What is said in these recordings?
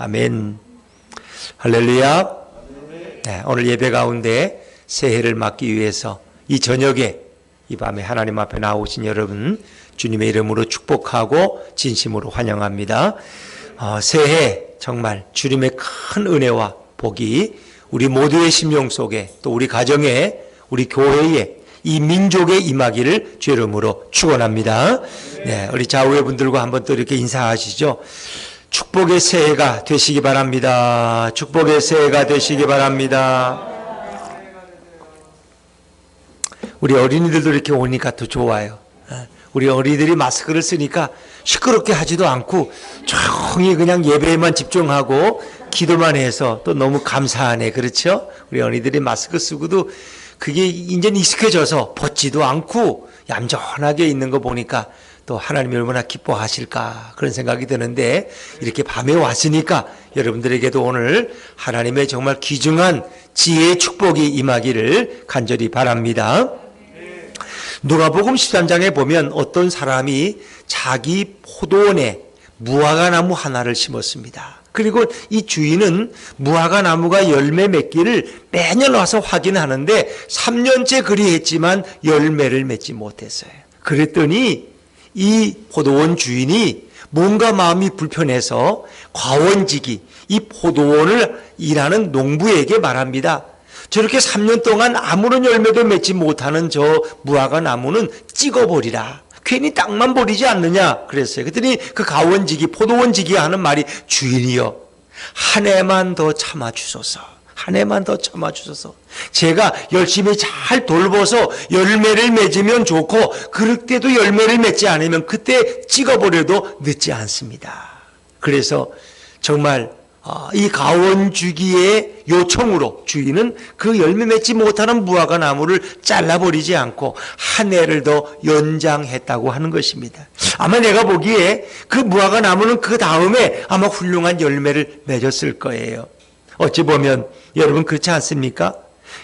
아멘. 할렐루야. 네, 오늘 예배 가운데 새해를 맞기 위해서 이 저녁에 이 밤에 하나님 앞에 나오신 여러분 주님의 이름으로 축복하고 진심으로 환영합니다. 새해 정말 주님의 큰 은혜와 복이 우리 모두의 심령 속에 또 우리 가정에 우리 교회에 이 민족에 임하기를 주 이름으로 축원합니다. 네, 우리 좌우의 분들과 한번 또 이렇게 인사하시죠. 축복의 새해가 되시기 바랍니다. 축복의 새해가 되시기 바랍니다. 우리 어린이들도 이렇게 오니까 더 좋아요. 우리 어린이들이 마스크를 쓰니까 시끄럽게 하지도 않고 조용히 그냥 예배에만 집중하고 기도만 해서 또 너무 감사하네. 그렇죠? 우리 어린이들이 마스크 쓰고도 그게 이제 익숙해져서 벗지도 않고 얌전하게 있는 거 보니까 또 하나님이 얼마나 기뻐하실까 그런 생각이 드는데, 이렇게 밤에 왔으니까 여러분들에게도 오늘 하나님의 정말 귀중한 지혜의 축복이 임하기를 간절히 바랍니다. 누가복음 13장에 보면 어떤 사람이 자기 포도원에 무화과나무 하나를 심었습니다. 그리고 이 주인은 무화과나무가 열매 맺기를 매년 와서 확인하는데 3년째 그리했지만 열매를 맺지 못했어요. 그랬더니 이 포도원 주인이 뭔가 마음이 불편해서 과원지기, 이 포도원을 일하는 농부에게 말합니다. 저렇게 3년 동안 아무런 열매도 맺지 못하는 저 무화과 나무는 찍어버리라. 괜히 땅만 버리지 않느냐 그랬어요. 그랬더니 그 가원지기, 포도원지기 하는 말이, 주인이여 한 해만 더 참아주소서. 한 해만 더 참아주소서. 제가 열심히 잘 돌봐서 열매를 맺으면 좋고, 그럴 때도 열매를 맺지 않으면 그때 찍어버려도 늦지 않습니다. 그래서 정말 이 가원주기의 요청으로 주인은 그 열매 맺지 못하는 무화과 나무를 잘라버리지 않고 한 해를 더 연장했다고 하는 것입니다. 아마 내가 보기에 그 무화과 나무는 그 다음에 아마 훌륭한 열매를 맺었을 거예요. 어찌 보면 여러분 그렇지 않습니까?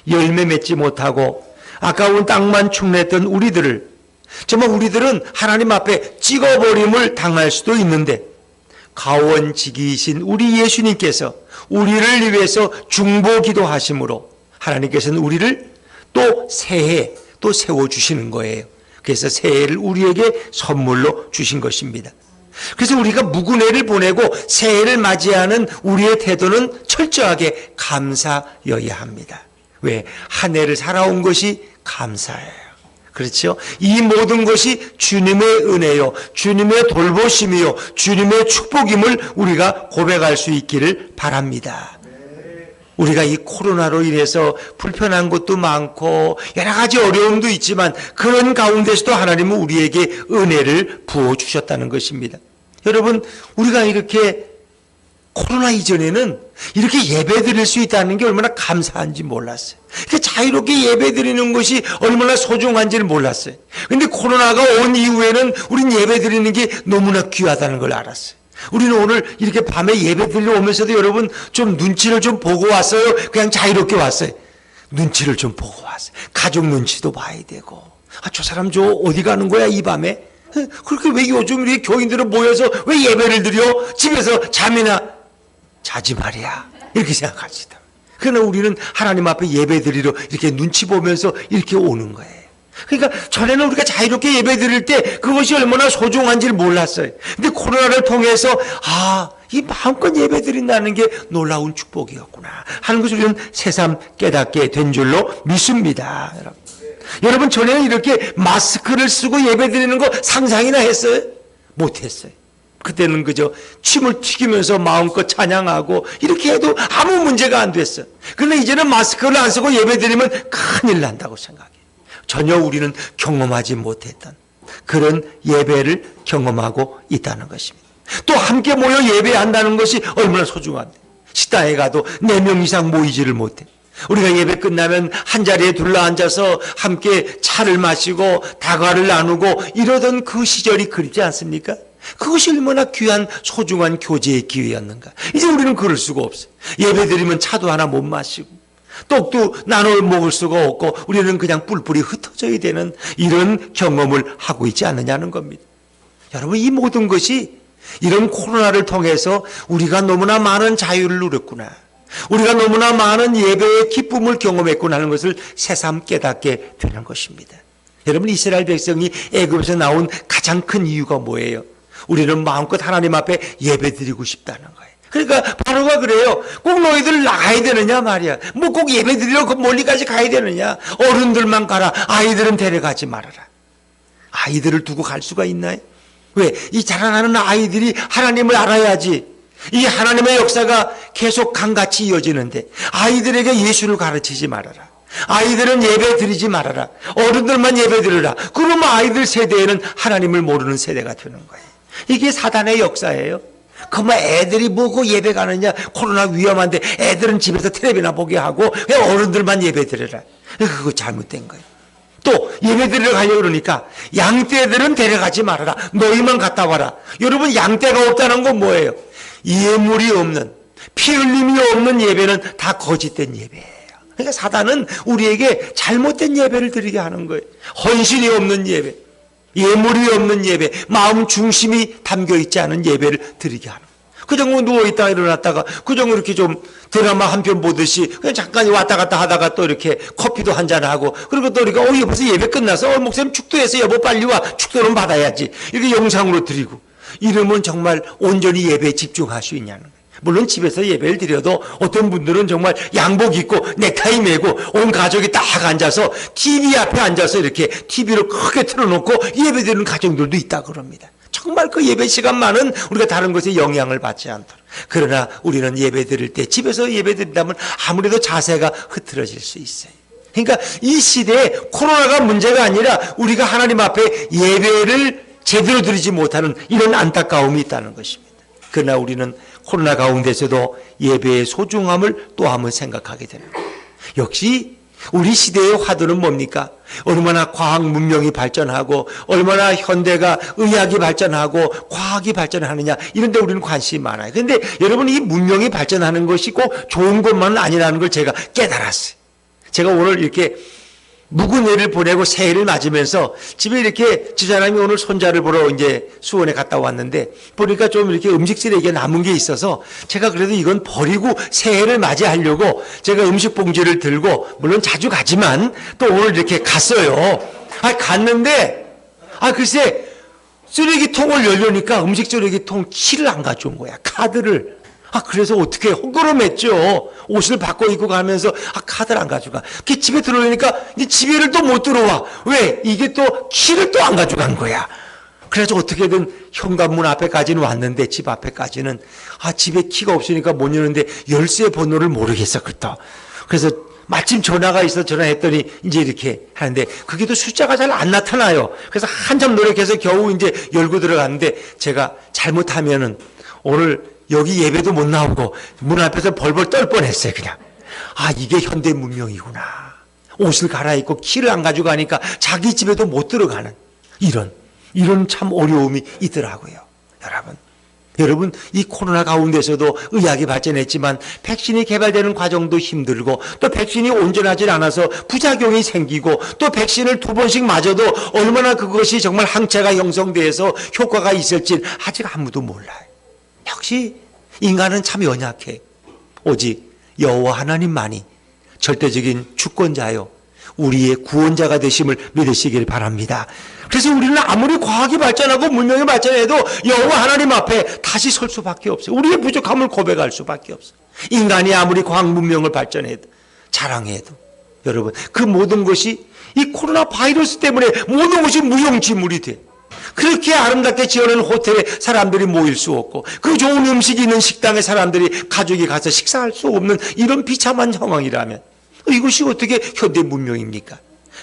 열매 맺지 못하고 아까운 땅만 축내했던 우리들을, 정말 우리들은 하나님 앞에 찍어버림을 당할 수도 있는데, 가원지기이신 우리 예수님께서 우리를 위해서 중보기도 하심으로 하나님께서는 우리를 또 새해 또 세워주시는 거예요. 그래서 새해를 우리에게 선물로 주신 것입니다. 그래서 우리가 묵은해를 보내고 새해를 맞이하는 우리의 태도는 철저하게 감사여야 합니다. 왜? 한 해를 살아온 것이 감사예요. 그렇죠? 이 모든 것이 주님의 은혜요, 주님의 돌보심이요, 주님의 축복임을 우리가 고백할 수 있기를 바랍니다. 우리가 이 코로나로 인해서 불편한 것도 많고 여러 가지 어려움도 있지만 그런 가운데서도 하나님은 우리에게 은혜를 부어주셨다는 것입니다. 여러분, 우리가 이렇게 코로나 이전에는 이렇게 예배 드릴 수 있다는 게 얼마나 감사한지 몰랐어요. 이렇게 자유롭게 예배 드리는 것이 얼마나 소중한지를 몰랐어요. 근데 코로나가 온 이후에는 우린 예배 드리는 게 너무나 귀하다는 걸 알았어요. 우리는 오늘 이렇게 밤에 예배 드리러 오면서도 여러분 좀 눈치를 좀 보고 왔어요? 그냥 자유롭게 왔어요? 눈치를 좀 보고 왔어요. 가족 눈치도 봐야 되고, 저 사람 저 어디 가는 거야 이 밤에? 그렇게 왜 요즘 우리 교인들은 모여서 왜 예배를 드려? 집에서 잠이나 자지 말이야, 이렇게 생각합시다. 그러나 우리는 하나님 앞에 예배 드리러 이렇게 눈치 보면서 이렇게 오는 거예요. 그러니까 전에는 우리가 자유롭게 예배 드릴 때 그것이 얼마나 소중한지를 몰랐어요. 근데 코로나를 통해서 이 마음껏 예배 드린다는 게 놀라운 축복이었구나 하는 것을 우리는 새삼 깨닫게 된 줄로 믿습니다. 여러분, 전에는 이렇게 마스크를 쓰고 예배 드리는 거 상상이나 했어요? 못했어요. 그때는 그저 침을 튀기면서 마음껏 찬양하고 이렇게 해도 아무 문제가 안 됐어요. 그런데 이제는 마스크를 안 쓰고 예배 드리면 큰일 난다고 생각해요. 전혀 우리는 경험하지 못했던 그런 예배를 경험하고 있다는 것입니다. 또 함께 모여 예배한다는 것이 얼마나 소중한데, 식당에 가도 4명 이상 모이지를 못해. 우리가 예배 끝나면 한 자리에 둘러앉아서 함께 차를 마시고 다과를 나누고 이러던 그 시절이 그립지 않습니까? 그것이 얼마나 귀한 소중한 교제의 기회였는가. 이제 우리는 그럴 수가 없어요. 예배 드리면 차도 하나 못 마시고 떡도 나눠 먹을 수가 없고 우리는 그냥 뿔뿔이 흩어져야 되는 이런 경험을 하고 있지 않느냐는 겁니다. 여러분, 이 모든 것이 이런 코로나를 통해서 우리가 너무나 많은 자유를 누렸구나. 우리가 너무나 많은 예배의 기쁨을 경험했구나 하는 것을 새삼 깨닫게 되는 것입니다. 여러분, 이스라엘 백성이 애굽에서 나온 가장 큰 이유가 뭐예요? 우리는 마음껏 하나님 앞에 예배드리고 싶다는 거예요. 그러니까 바로가 그래요. 꼭 너희들 나가야 되느냐 말이야. 뭐 꼭 예배드리러 그 멀리까지 가야 되느냐. 어른들만 가라. 아이들은 데려가지 말아라. 아이들을 두고 갈 수가 있나요? 왜? 이 자라나는 아이들이 하나님을 알아야지. 이 하나님의 역사가 계속 강같이 이어지는데 아이들에게 예수를 가르치지 말아라. 아이들은 예배 드리지 말아라. 어른들만 예배 드리라. 그러면 아이들 세대에는 하나님을 모르는 세대가 되는 거예요. 이게 사단의 역사예요. 그러면 애들이 뭐고 예배 가느냐. 코로나 위험한데 애들은 집에서 텔레비나 보게 하고 왜 어른들만 예배 드리라. 그거 잘못된 거예요. 또 예배 드리러 가려고 그러니까 양떼들은 데려가지 말아라. 너희만 갔다 와라. 여러분, 양떼가 없다는 건 뭐예요? 예물이 없는, 피 흘림이 없는 예배는 다 거짓된 예배예요. 그러니까 사단은 우리에게 잘못된 예배를 드리게 하는 거예요. 헌신이 없는 예배, 예물이 없는 예배, 마음 중심이 담겨있지 않은 예배를 드리게 하는 거예요. 그냥 누워있다가 일어났다가 그냥 이렇게 좀 드라마 한 편 보듯이 그냥 잠깐 왔다 갔다 하다가 또 이렇게 커피도 한잔하고, 그리고 또 우리가 벌써 예배 끝나서 목사님 축도해서 여보 빨리 와, 축도는 받아야지, 이렇게 영상으로 드리고, 이러면 정말 온전히 예배에 집중할 수 있냐는 거예요. 물론 집에서 예배를 드려도 어떤 분들은 정말 양복 입고 넥타이 메고 온 가족이 딱 앉아서 TV 앞에 앉아서 이렇게 TV를 크게 틀어놓고 예배 드리는 가정들도 있다 그럽니다. 정말 그 예배 시간만은 우리가 다른 것에 영향을 받지 않도록. 그러나 우리는 예배 드릴 때, 집에서 예배 드린다면 아무래도 자세가 흐트러질 수 있어요. 그러니까 이 시대에 코로나가 문제가 아니라 우리가 하나님 앞에 예배를 제대로 드리지 못하는 이런 안타까움이 있다는 것입니다. 그러나 우리는 코로나 가운데서도 예배의 소중함을 또 한번 생각하게 되는 거예요. 역시 우리 시대의 화두는 뭡니까? 얼마나 과학 문명이 발전하고 얼마나 현대가 의학이 발전하고 과학이 발전하느냐, 이런 데 우리는 관심이 많아요. 그런데 여러분, 이 문명이 발전하는 것이 꼭 좋은 것만은 아니라는 걸 제가 깨달았어요. 제가 오늘 이렇게 묵은 해를 보내고 새해를 맞으면서 집에 이렇게 집사람이 오늘 손자를 보러 이제 수원에 갔다 왔는데 보니까 좀 이렇게 음식 쓰레기가 남은 게 있어서 제가 그래도 이건 버리고 새해를 맞이하려고 제가 음식 봉지를 들고, 물론 자주 가지만 또 오늘 이렇게 갔어요. 갔는데 글쎄 쓰레기통을 열려니까 음식 쓰레기통 키를 안 가져온 거야. 카드를. 그래서 어떻게 헛걸음했죠. 옷을 바꿔 입고 가면서 카드를 안 가져가. 집에 들어오니까 이제 집에를 또 못 들어와. 왜? 이게 또 키를 또 안 가져간 거야. 그래서 어떻게든 현관문 앞에까지는 왔는데, 집 앞에까지는 집에 키가 없으니까 못 여는데 열쇠 번호를 모르겠어 그렇다. 그래서 마침 전화가 있어 전화했더니 이제 이렇게 하는데 그게 또 숫자가 잘 안 나타나요. 그래서 한참 노력해서 겨우 이제 열고 들어갔는데, 제가 잘못하면은 오늘 여기 예배도 못 나오고 문 앞에서 벌벌 떨 뻔했어요. 그냥 이게 현대 문명이구나. 옷을 갈아입고 키를 안 가져가니까 자기 집에도 못 들어가는 이런 참 어려움이 있더라고요. 여러분, 이 코로나 가운데서도 의학이 발전했지만 백신이 개발되는 과정도 힘들고, 또 백신이 온전하지 않아서 부작용이 생기고, 또 백신을 2번씩 맞아도 얼마나 그것이 정말 항체가 형성돼서 효과가 있을지 아직 아무도 몰라요. 역시 인간은 참 연약해. 오직 여호와 하나님만이 절대적인 주권자요, 우리의 구원자가 되심을 믿으시길 바랍니다. 그래서 우리는 아무리 과학이 발전하고 문명이 발전해도 여호와 하나님 앞에 다시 설 수밖에 없어요. 우리의 부족함을 고백할 수밖에 없어요. 인간이 아무리 과학 문명을 발전해도 자랑해도 여러분, 그 모든 것이 이 코로나 바이러스 때문에 모든 것이 무용지물이 돼. 그렇게 아름답게 지어낸 호텔에 사람들이 모일 수 없고, 그 좋은 음식이 있는 식당에 사람들이 가족이 가서 식사할 수 없는 이런 비참한 상황이라면 이것이 어떻게 현대 문명입니까?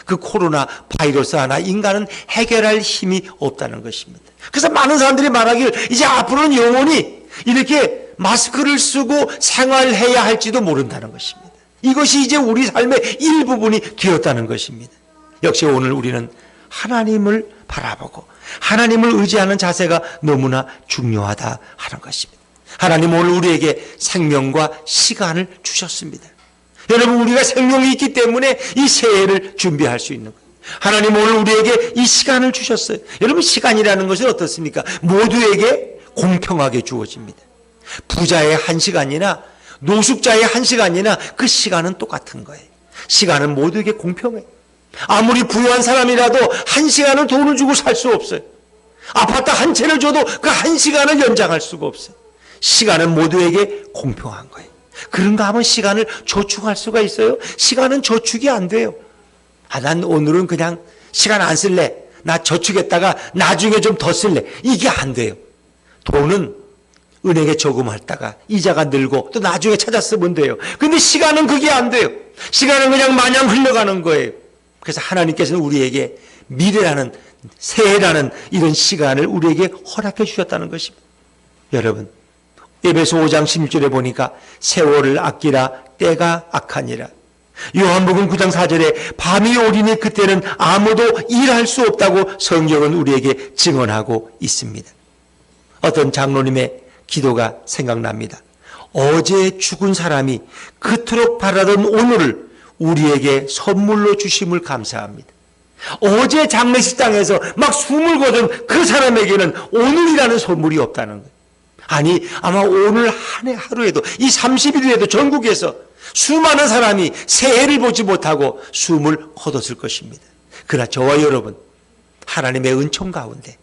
그 코로나 바이러스 하나 인간은 해결할 힘이 없다는 것입니다. 그래서 많은 사람들이 말하기를 이제 앞으로는 영원히 이렇게 마스크를 쓰고 생활해야 할지도 모른다는 것입니다. 이것이 이제 우리 삶의 일부분이 되었다는 것입니다. 역시 오늘 우리는 하나님을 바라보고 하나님을 의지하는 자세가 너무나 중요하다 하는 것입니다. 하나님 오늘 우리에게 생명과 시간을 주셨습니다. 여러분, 우리가 생명이 있기 때문에 이 새해를 준비할 수 있는 거예요. 하나님 오늘 우리에게 이 시간을 주셨어요. 여러분, 시간이라는 것은 어떻습니까? 모두에게 공평하게 주어집니다. 부자의 한 시간이나 노숙자의 한 시간이나 그 시간은 똑같은 거예요. 시간은 모두에게 공평해요. 아무리 부유한 사람이라도 한 시간은 돈을 주고 살 수 없어요. 아파트 한 채를 줘도 그 한 시간을 연장할 수가 없어요. 시간은 모두에게 공평한 거예요. 그런가 하면 시간을 저축할 수가 있어요? 시간은 저축이 안 돼요. 난 오늘은 그냥 시간 안 쓸래. 나 저축했다가 나중에 좀 더 쓸래. 이게 안 돼요. 돈은 은행에 저금했다가 이자가 늘고 또 나중에 찾아 쓰면 돼요. 근데 시간은 그게 안 돼요. 시간은 그냥 마냥 흘러가는 거예요. 그래서 하나님께서는 우리에게 미래라는, 새해라는 이런 시간을 우리에게 허락해 주셨다는 것입니다. 여러분, 에베소 5장 16절에 보니까 세월을 아끼라 때가 악하니라. 요한복음 9장 4절에 밤이 오리니 그때는 아무도 일할 수 없다고 성경은 우리에게 증언하고 있습니다. 어떤 장로님의 기도가 생각납니다. 어제 죽은 사람이 그토록 바라던 오늘을 우리에게 선물로 주심을 감사합니다. 어제 장례식장에서 막 숨을 거둔 그 사람에게는 오늘이라는 선물이 없다는 거예요. 아니, 아마 오늘 한 해 하루에도, 이 30일에도 전국에서 수많은 사람이 새해를 보지 못하고 숨을 거뒀을 것입니다. 그러나 저와 여러분, 하나님의 은총 가운데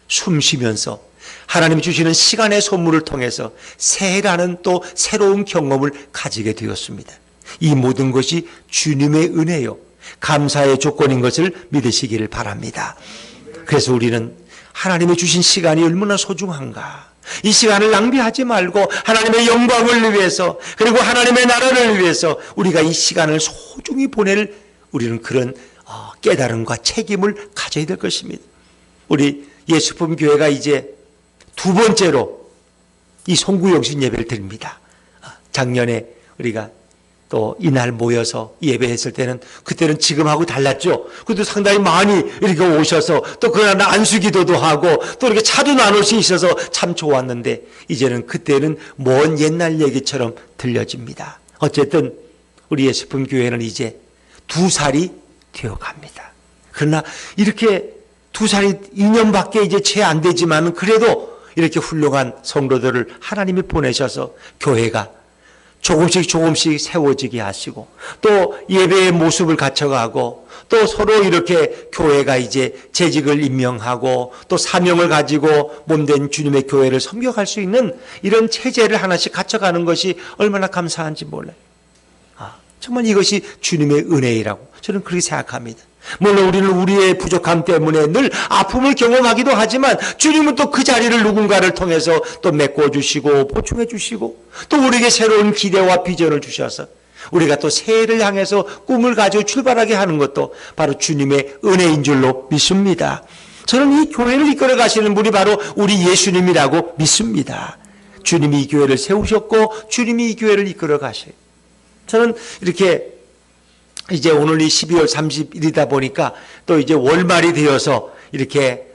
숨 쉬면서 하나님이 주시는 시간의 선물을 통해서 새해라는 또 새로운 경험을 가지게 되었습니다. 이 모든 것이 주님의 은혜요, 감사의 조건인 것을 믿으시기를 바랍니다. 그래서 우리는 하나님이 주신 시간이 얼마나 소중한가, 이 시간을 낭비하지 말고 하나님의 영광을 위해서, 그리고 하나님의 나라를 위해서 우리가 이 시간을 소중히 보낼 우리는 그런 깨달음과 책임을 가져야 될 것입니다. 우리 예수품 교회가 이제 두 번째로 이 송구영신 예배를 드립니다. 작년에 우리가 또 이날 모여서 예배했을 때는, 그때는 지금하고 달랐죠. 그래도 상당히 많이 이렇게 오셔서 또 그날 안수기도도 하고 또 이렇게 차도 나눌 수 있어서 참 좋았는데, 이제는 그때는 먼 옛날 얘기처럼 들려집니다. 어쨌든 우리 예수품 교회는 이제 2살이 되어갑니다. 그러나 이렇게 2살이 2년밖에 이제 채 안 되지만 그래도 이렇게 훌륭한 성도들을 하나님이 보내셔서 교회가 조금씩 세워지게 하시고, 또 예배의 모습을 갖춰가고, 또 서로 이렇게 교회가 이제 재직을 임명하고 또 사명을 가지고 몸된 주님의 교회를 섬겨갈 수 있는 이런 체제를 하나씩 갖춰가는 것이 얼마나 감사한지 몰라요. 정말 이것이 주님의 은혜이라고 저는 그렇게 생각합니다. 물론 우리는 우리의 부족함 때문에 늘 아픔을 경험하기도 하지만, 주님은 또 그 자리를 누군가를 통해서 또 메꿔주시고 보충해 주시고, 또 우리에게 새로운 기대와 비전을 주셔서 우리가 또 새해를 향해서 꿈을 가지고 출발하게 하는 것도 바로 주님의 은혜인 줄로 믿습니다. 저는 이 교회를 이끌어 가시는 분이 바로 우리 예수님이라고 믿습니다. 주님이 이 교회를 세우셨고 주님이 이 교회를 이끌어 가셔요. 저는 이렇게 이제 오늘이 12월 30일이다 보니까 또 이제 월말이 되어서 이렇게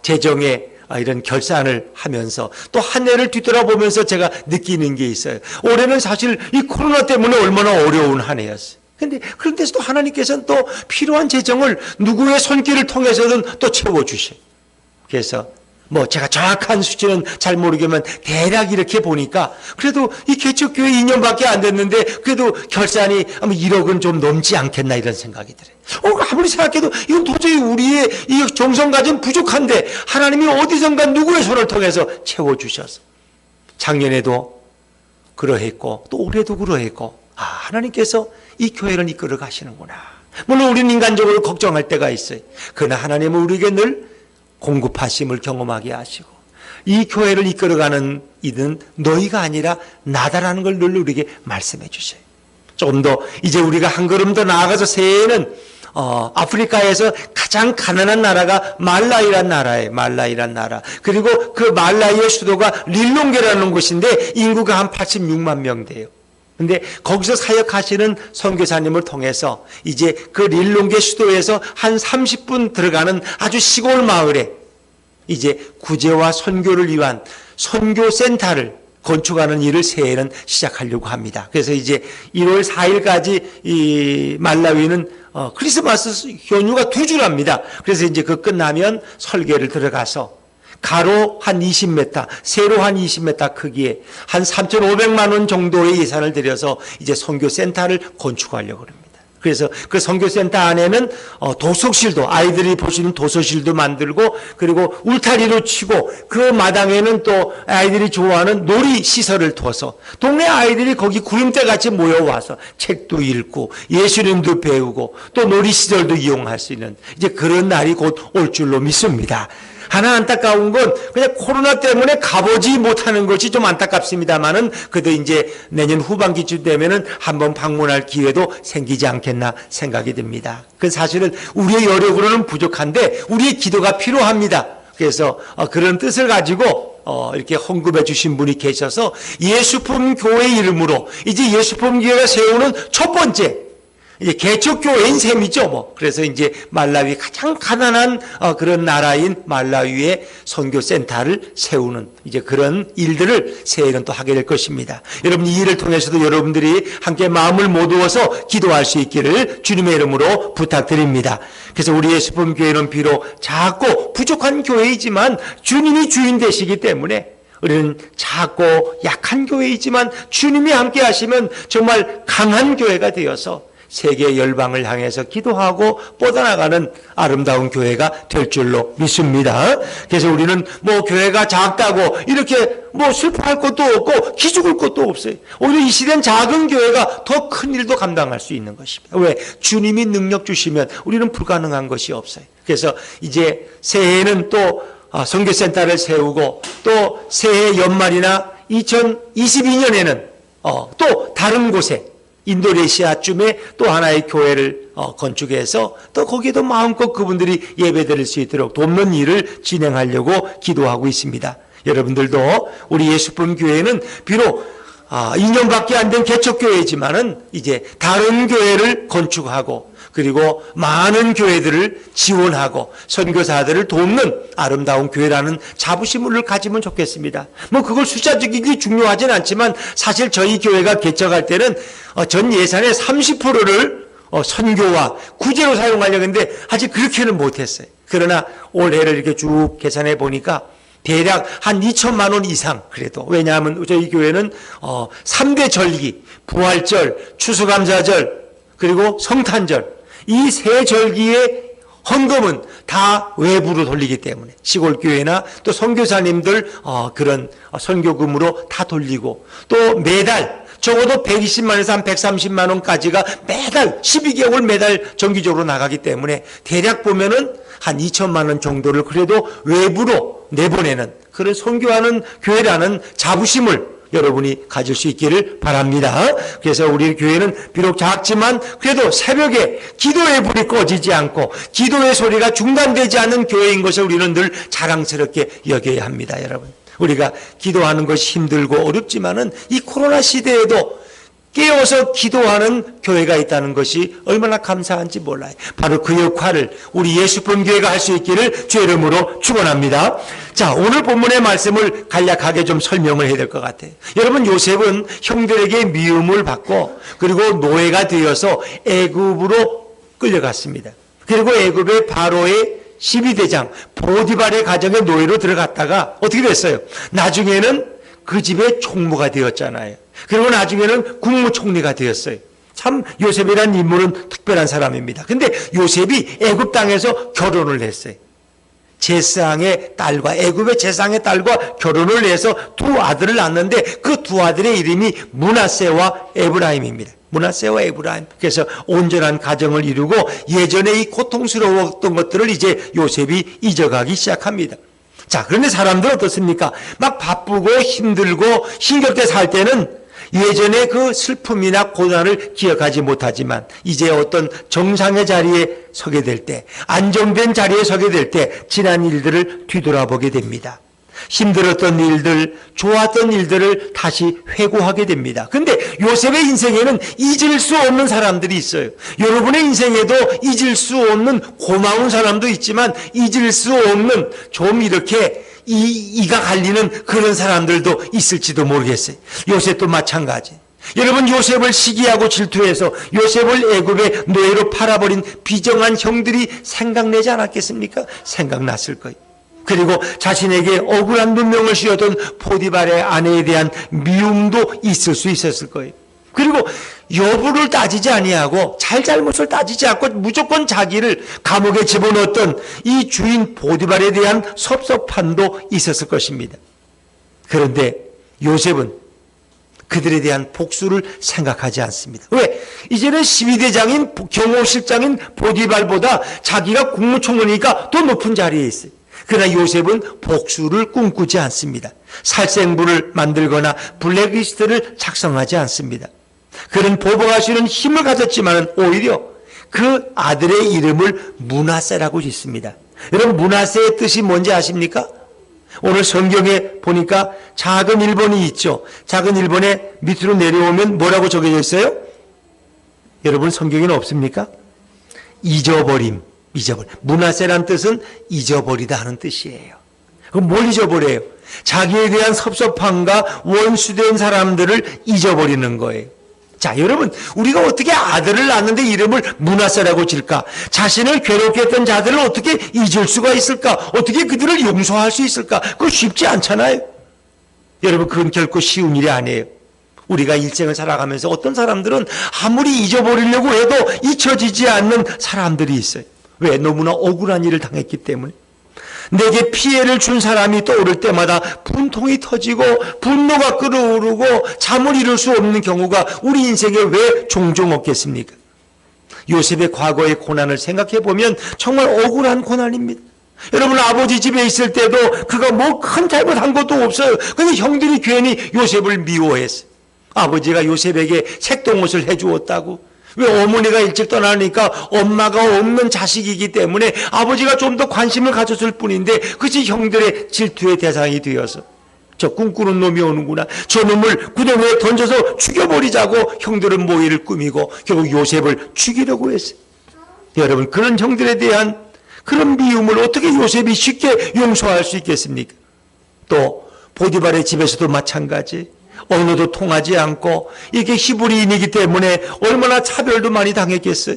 재정의 이런 결산을 하면서 또 한 해를 뒤돌아보면서 제가 느끼는 게 있어요. 올해는 사실 이 코로나 때문에 얼마나 어려운 한 해였어요. 그런데도 하나님께서는 또 필요한 재정을 누구의 손길을 통해서든 또 채워주셔요. 그래서 제가 정확한 수치는 잘 모르겠지만 대략 이렇게 보니까 그래도 이 개척교회 2년밖에 안 됐는데 그래도 결산이 아마 1억은 좀 넘지 않겠나 이런 생각이 들어요. 아무리 생각해도 이건 도저히 우리의 이 정성 가진 부족한데 하나님이 어디선가 누구의 손을 통해서 채워주셔서 작년에도 그러했고 또 올해도 그러했고, 하나님께서 이 교회를 이끌어 가시는구나. 물론 우리는 인간적으로 걱정할 때가 있어요. 그러나 하나님은 우리에게 늘 공급하심을 경험하게 하시고, 이 교회를 이끌어가는 이는 너희가 아니라 나다라는 걸 늘 우리에게 말씀해 주셔요. 조금 더 이제 우리가 한 걸음 더 나아가서 새해에는 아프리카에서 가장 가난한 나라가 말라이란 나라예요. 말라이란 나라. 그리고 그 말라이의 수도가 릴롱게라는 곳인데 인구가 한 86만 명 돼요. 근데 거기서 사역하시는 선교사님을 통해서 이제 그 릴롱게 수도에서 한 30분 들어가는 아주 시골 마을에 이제 구제와 선교를 위한 선교센터를 건축하는 일을 새해에는 시작하려고 합니다. 그래서 이제 1월 4일까지 이 말라위는 크리스마스 연휴가 2주랍니다. 그래서 이제 그 끝나면 설계를 들어가서 가로 한 20m, 세로 한 20m 크기에 한 3,500만 원 정도의 예산을 들여서 이제 선교센터를 건축하려고 합니다. 그래서 그 선교센터 안에는 도서실도, 아이들이 볼 수 있는 도서실도 만들고, 그리고 울타리로 치고 그 마당에는 또 아이들이 좋아하는 놀이 시설을 둬서 동네 아이들이 거기 구름대 같이 모여와서 책도 읽고 예수님도 배우고 또 놀이 시설도 이용할 수 있는 이제 그런 날이 곧 올 줄로 믿습니다. 하나 안타까운 건 그냥 코로나 때문에 가보지 못하는 것이 좀 안타깝습니다만은 그래도 이제 내년 후반기쯤 되면은 한번 방문할 기회도 생기지 않겠나 생각이 듭니다. 그 사실은 우리의 여력으로는 부족한데 우리의 기도가 필요합니다. 그래서 그런 뜻을 가지고 이렇게 헌금해 주신 분이 계셔서 예수품 교회 이름으로 이제 예수품 교회가 세우는 첫 번째 이제 개척교회인 셈이죠, 뭐. 그래서 이제 말라위 가장 가난한 그런 나라인 말라위에 선교센터를 세우는 이제 그런 일들을 새해는 또 하게 될 것입니다. 여러분, 이 일을 통해서도 여러분들이 함께 마음을 모두어서 기도할 수 있기를 주님의 이름으로 부탁드립니다. 그래서 우리 예수품 교회는 비록 작고 부족한 교회이지만 주님이 주인 되시기 때문에 우리는 작고 약한 교회이지만 주님이 함께 하시면 정말 강한 교회가 되어서 세계 열방을 향해서 기도하고 뻗어나가는 아름다운 교회가 될 줄로 믿습니다. 그래서 우리는 뭐 교회가 작다고 이렇게 뭐 슬퍼할 것도 없고 기죽을 것도 없어요. 오히려 이 시대는 작은 교회가 더 큰 일도 감당할 수 있는 것입니다. 왜? 주님이 능력 주시면 우리는 불가능한 것이 없어요. 그래서 이제 새해에는 또 선교센터를 세우고 또 새해 연말이나 2022년에는 또 다른 곳에 인도네시아쯤에 또 하나의 교회를 건축해서 또 거기에도 마음껏 그분들이 예배드릴 수 있도록 돕는 일을 진행하려고 기도하고 있습니다. 여러분들도 우리 예수품 교회는 비록 2년밖에 안 된 개척교회지만은 이제 다른 교회를 건축하고 그리고 많은 교회들을 지원하고 선교사들을 돕는 아름다운 교회라는 자부심을 가지면 좋겠습니다. 뭐 그걸 숫자적이기 중요하진 않지만 사실 저희 교회가 개척할 때는 전 예산의 30%를 선교와 구제로 사용하려고 했는데 아직 그렇게는 못했어요. 그러나 올해를 이렇게 쭉 계산해 보니까 대략 한 2천만 원 이상 그래도 왜냐하면 저희 교회는 3대 절기, 부활절, 추수감사절 그리고 성탄절 이 세 절기의 헌금은 다 외부로 돌리기 때문에 시골 교회나 또 선교사님들 그런 선교금으로 다 돌리고 또 매달 적어도 120만 원에서 한 130만 원까지가 매달 12개월 매달 정기적으로 나가기 때문에 대략 보면은 한 2천만 원 정도를 그래도 외부로 내보내는 그런 선교하는 교회라는 자부심을 여러분이 가질 수 있기를 바랍니다. 그래서 우리 교회는 비록 작지만 그래도 새벽에 기도의 불이 꺼지지 않고 기도의 소리가 중단되지 않는 교회인 것을 우리는 늘 자랑스럽게 여겨야 합니다. 여러분, 우리가 기도하는 것이 힘들고 어렵지만은 이 코로나 시대에도 깨어서 기도하는 교회가 있다는 것이 얼마나 감사한지 몰라요. 바로 그 역할을 우리 예수품 교회가 할 수 있기를 주의 이름으로 축원합니다. 자, 오늘 본문의 말씀을 간략하게 좀 설명을 해야 될 것 같아요. 여러분, 요셉은 형들에게 미움을 받고 그리고 노예가 되어서 애굽으로 끌려갔습니다. 그리고 애굽의 바로의 12대장 보디발의 가정에 노예로 들어갔다가 어떻게 됐어요? 나중에는 그 집의 총무가 되었잖아요. 그리고 나중에는 국무총리가 되었어요. 참 요셉이라는 인물은 특별한 사람입니다. 근데 요셉이 애굽 땅에서 결혼을 했어요. 제사장의 딸과 애굽의 제사장의 딸과 결혼을 해서 두 아들을 낳았는데 그 두 아들의 이름이 므낫세와 에브라임입니다. 므낫세와 에브라임. 그래서 온전한 가정을 이루고 예전에 이 고통스러웠던 것들을 이제 요셉이 잊어가기 시작합니다. 자, 그런데 사람들 어떻습니까? 막 바쁘고 힘들고 힘겹게 살 때는 예전의 그 슬픔이나 고난을 기억하지 못하지만 이제 어떤 정상의 자리에 서게 될 때, 안정된 자리에 서게 될 때 지난 일들을 뒤돌아보게 됩니다. 힘들었던 일들, 좋았던 일들을 다시 회고하게 됩니다. 근데 요셉의 인생에는 잊을 수 없는 사람들이 있어요. 여러분의 인생에도 잊을 수 없는 고마운 사람도 있지만 잊을 수 없는 좀 이렇게 이가 갈리는 그런 사람들도 있을지도 모르겠어요. 요셉도 마찬가지. 여러분, 요셉을 시기하고 질투해서 요셉을 애굽의 노예로 팔아버린 비정한 형들이 생각나지 않았겠습니까? 생각났을 거예요. 그리고 자신에게 억울한 누명을 씌웠던 포디발의 아내에 대한 미움도 있을 수 있었을 거예요. 그리고 여부를 따지지 아니하고 잘잘못을 따지지 않고 무조건 자기를 감옥에 집어넣었던 이 주인 포디발에 대한 섭섭함도 있었을 것입니다. 그런데 요셉은 그들에 대한 복수를 생각하지 않습니다. 왜? 이제는 12대장인 경호실장인 포디발보다 자기가 국무총리니까 더 높은 자리에 있어요. 그러나 요셉은 복수를 꿈꾸지 않습니다. 살생부를 만들거나 블랙리스트를 작성하지 않습니다. 그는 보복할 수 있는 힘을 가졌지만 오히려 그 아들의 이름을 므낫세라고 짓습니다. 여러분, 므낫세의 뜻이 뭔지 아십니까? 오늘 성경에 보니까 작은 1번이 있죠. 작은 1번에 밑으로 내려오면 뭐라고 적혀져 있어요? 여러분, 성경에는 없습니까? 잊어버림. 므낫세란 뜻은 잊어버리다 하는 뜻이에요. 그럼 뭘 잊어버려요? 자기에 대한 섭섭함과 원수된 사람들을 잊어버리는 거예요. 자, 여러분, 우리가 어떻게 아들을 낳는데 이름을 므낫세라고 질까? 자신을 괴롭게 했던 자들을 어떻게 잊을 수가 있을까? 어떻게 그들을 용서할 수 있을까? 그거 쉽지 않잖아요. 여러분, 그건 결코 쉬운 일이 아니에요. 우리가 일생을 살아가면서 어떤 사람들은 아무리 잊어버리려고 해도 잊혀지지 않는 사람들이 있어요. 왜? 너무나 억울한 일을 당했기 때문에. 내게 피해를 준 사람이 떠오를 때마다 분통이 터지고 분노가 끓어오르고 잠을 이룰 수 없는 경우가 우리 인생에 왜 종종 없겠습니까? 요셉의 과거의 고난을 생각해 보면 정말 억울한 고난입니다. 여러분, 아버지 집에 있을 때도 그가 뭐 큰 잘못한 것도 없어요. 근데 형들이 괜히 요셉을 미워했어요. 아버지가 요셉에게 색동옷을 해주었다고. 왜? 어머니가 일찍 떠나니까 엄마가 없는 자식이기 때문에 아버지가 좀 더 관심을 가졌을 뿐인데 그것이 형들의 질투의 대상이 되어서 저 꿈꾸는 놈이 오는구나, 저 놈을 구덩이에 던져서 죽여버리자고 형들은 모의를 꾸미고 결국 요셉을 죽이려고 했어요. 여러분, 그런 형들에 대한 그런 미움을 어떻게 요셉이 쉽게 용서할 수 있겠습니까? 또 보디발의 집에서도 마찬가지. 언어도 통하지 않고 이게 히브리인이기 때문에 얼마나 차별도 많이 당했겠어요.